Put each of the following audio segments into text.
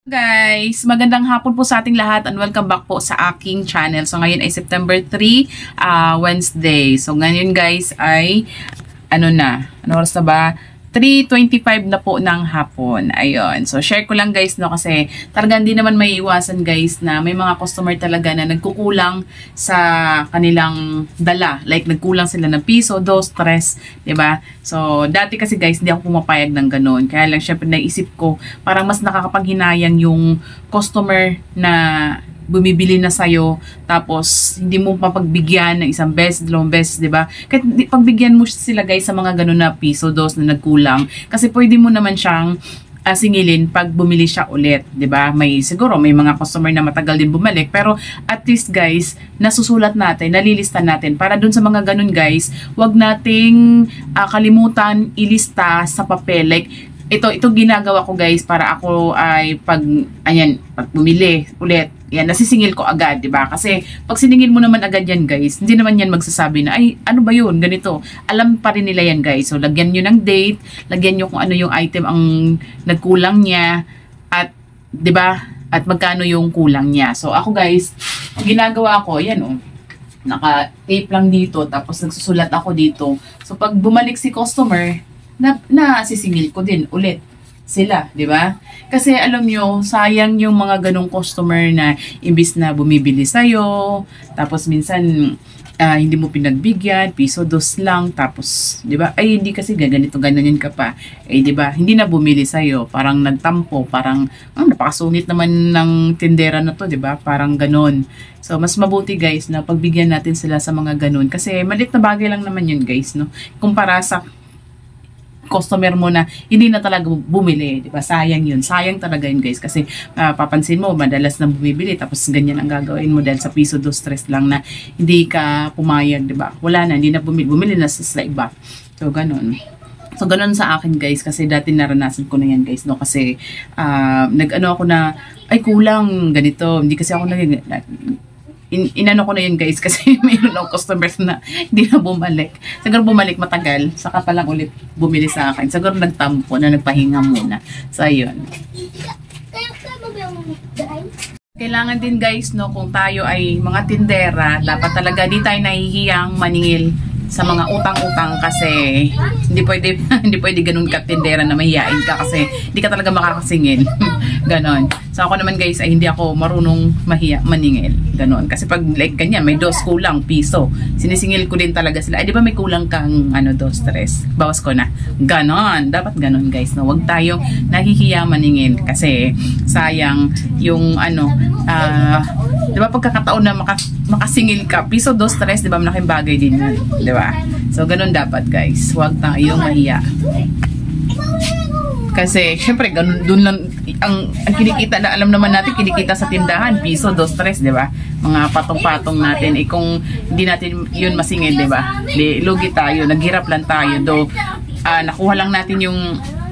Guys, magandang hapon po sa ating lahat and welcome back po sa aking channel. So ngayon ay September 3, Wednesday. So ngayon guys ay ano oras na ba? 3:25 na po ng hapon. Ayun. So share ko lang guys kasi talagang hindi naman may iwasan guys na may mga customer talaga na nagkukulang sa kanilang dala. Like nagkulang sila ng piso, 2, 3, 'di ba? So dati kasi guys hindi ako pumapayag ng ganoon. Kaya lang syempre naisip ko parang mas nakakapanghinayang yung customer na bumibili na sa'yo, tapos hindi mo papagbigyan ng isang beses, 2 beses, di ba? Kahit pagbigyan mo sila guys sa mga ganun na piso, 2 na nagkulang. Kasi pwede mo naman siyang singilin pag bumili siya ulit, di ba? Siguro may mga customer na matagal din bumalik, pero at least guys, nasusulat natin, nalilista natin. Para dun sa mga ganun guys, wag nating kalimutan ilista sa papel. Like, ito ginagawa ko guys para ako ay pag bumili ulit, yan, nasisingil ko agad, di ba? Kasi pag siningil mo naman agad yan guys, hindi naman yan magsasabi na, ay, ano ba yun, ganito. Alam pa rin nila yan guys. So, lagyan nyo ng date, lagyan nyo kung ano yung item ang nagkulang niya, at, di ba? At magkano yung kulang niya. So, ako guys, ginagawa ko, yan naka-tape lang dito, tapos nagsusulat ako dito. So, pag bumalik si customer, nasisingil ko din ulit sila, di ba? Kasi alam nyo, sayang yung mga ganong customer na imbis na bumibili sa'yo, tapos minsan hindi mo pinagbigyan, piso, 2 lang, tapos, di ba? Ay, hindi kasi ganito, ganyan ka pa. Eh, di ba? Hindi na bumili sa'yo, parang nagtampo, parang, napakasungit naman ng tindera na to, di ba? Parang ganon. So, mas mabuti guys na pagbigyan natin sila sa mga ganon. Kasi maliit na bagay lang naman yun guys, no? Kumpara sa customer mo na hindi na talaga bumili, di ba? Sayang yun. Sayang talaga yun guys kasi papansin mo, madalas na bumibili tapos ganyan ang gagawin mo dahil sa piso, 2, 3 lang na hindi ka pumayag, di ba? Wala na, hindi na bumili na sa iba. So, ganun. So, ganun sa akin guys kasi dati naranasan ko na yan guys, no? Kasi nag-ano ako na, ay kulang, ganito. Hindi kasi ako inano ko na yun guys kasi mayroon akong customers na hindi na bumalik. Siguro bumalik matagal, saka pa lang ulit bumili sa akin. Siguro nagtampo na, nagpahinga muna. So, ayun. Kailangan din guys, no, kung tayo ay mga tindera, dapat talaga di tayo nahihiyang maningil sa mga utang-utang kasi hindi pwede ganun ka tindera na mahihain ka kasi hindi ka talaga makakasingil. Ganon. So ako naman guys ay hindi ako marunong maningil. Ganon. Kasi pag like ganyan, may 2 kulang, piso. Sinisingil ko din talaga sila. Ay di ba may kulang kang 2, 3. Bawas ko na. Ganon. Dapat ganon guys. No? Huwag tayong nahihiya maningil kasi sayang yung di ba pagkakataon na makasingil ka, piso, 2, 3, di ba malaking bagay din yun. Di ba? So ganun dapat guys. Huwag tayong mahiya. Kasi, syempre, dun lang, ang kinikita na, alam naman natin, kinikita sa tindahan, piso, 2, 3, di ba? Mga patong-patong natin. Eh, kung hindi natin yun masingil, di ba? Lugi tayo, naghirap lang tayo. Do, nakuha lang natin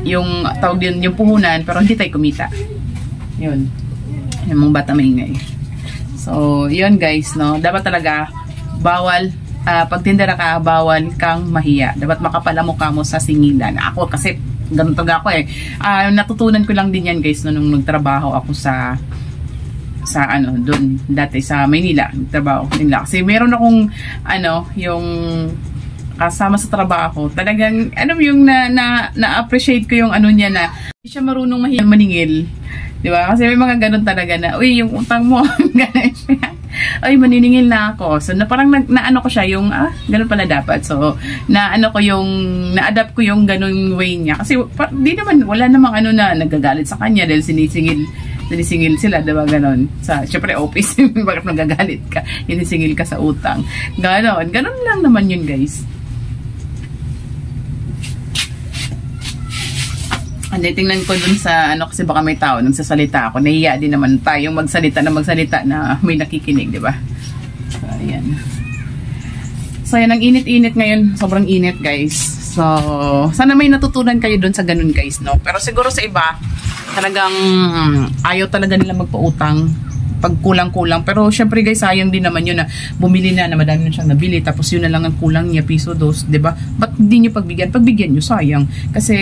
yung tawag yun, yung puhunan, pero hindi tayo kumita. Yun. Yung mga bata maingay. So, yun guys, no? Dapat talaga, bawal, pag tindera ka, bawal kang mahiya. Dapat makapal ang mukha mo sa singilan. Ako kasi, ganun talaga ako eh. Natutunan ko lang din yan guys no, nung nagtrabaho ako sa doon dati sa Maynila. Nagtrabaho ko nila. Kasi meron akong yung kasama sa trabaho. Talagang yung na-appreciate ko yung niya na hindi siya marunong maningil. Di ba? Kasi may mga ganun talaga na, uy, yung utang mo, ganun siya. Ay, maniningil na ako. So, parang naano ko siya yung, ganun pala dapat. So, na-adapt ko yung ganun way niya. Kasi, di naman, wala namang na nagagalit sa kanya dahil sinisingil sila, diba, ganun. Syempre, office, bakit nagagalit ka? Sinisingil ka sa utang. Ganun lang naman yun, guys. Tingnan ko dun sa kasi baka may tao nagsasalita ako. Nahiya din naman tayong magsalita na may nakikinig, di ba? So, ayan. So, yan ang init-init ngayon. Sobrang init, guys. So, sana may natutunan kayo dun sa ganun, guys, no? Pero siguro sa iba, talagang ayaw talaga nila magpautang pag kulang-kulang. Pero syempre guys, sayang din naman yun na bumili na madami na siyang nabili, tapos yun na lang ang kulang niya, piso dos, 'di ba? Ba't hindi niyo pagbigyan niyo, sayang. Kasi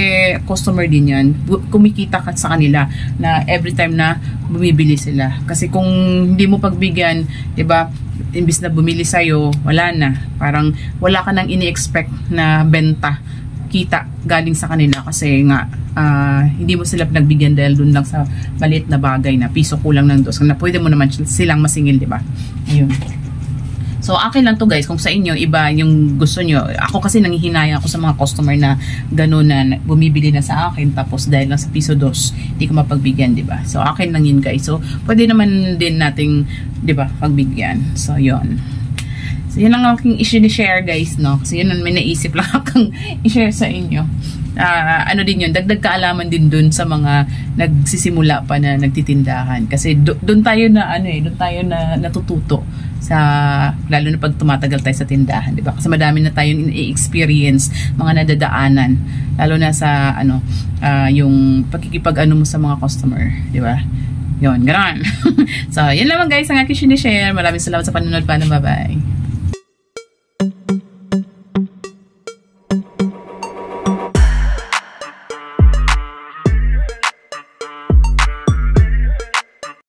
customer din yan, kumikita ka sa kanila na every time na bumibili sila. Kasi kung hindi mo pagbigyan, 'di ba, imbis na bumili sa'yo, wala na. Parang wala ka nang ini-expect na benta, kita galing sa kanila kasi nga hindi mo sila pinagbigyan dahil dun lang sa maliit na bagay na piso kulang ng dos na pwede mo naman silang masingil, di ba? Ayun. So akin lang to guys, kung sa inyo iba yung gusto nyo. Ako kasi nanghihinaya ako sa mga customer na gano'n na bumibili na sa akin tapos dahil lang sa piso dos hindi ko mapagbigyan, di ba? So akin lang yun guys. So pwede naman din nating, di ba, pagbigyan. So yun. So yun lang aking i-share guys, no? Kasi yun may naisip lang akong i-share sa inyo. Ano din yun, dagdag kaalaman din dun sa mga nagsisimula pa na nagtitindahan. Kasi doon tayo na doon tayo na natututo sa, lalo na pag tumatagal tayo sa tindahan, di ba? Kasi madami na tayong i-experience, mga nadadaanan, lalo na sa yung pagkikipag-ano mo sa mga customer, di ba? Yun, gano'n. So, yun lang guys ang aking sinishare. Maraming salamat sa panonood pa. Bye-bye.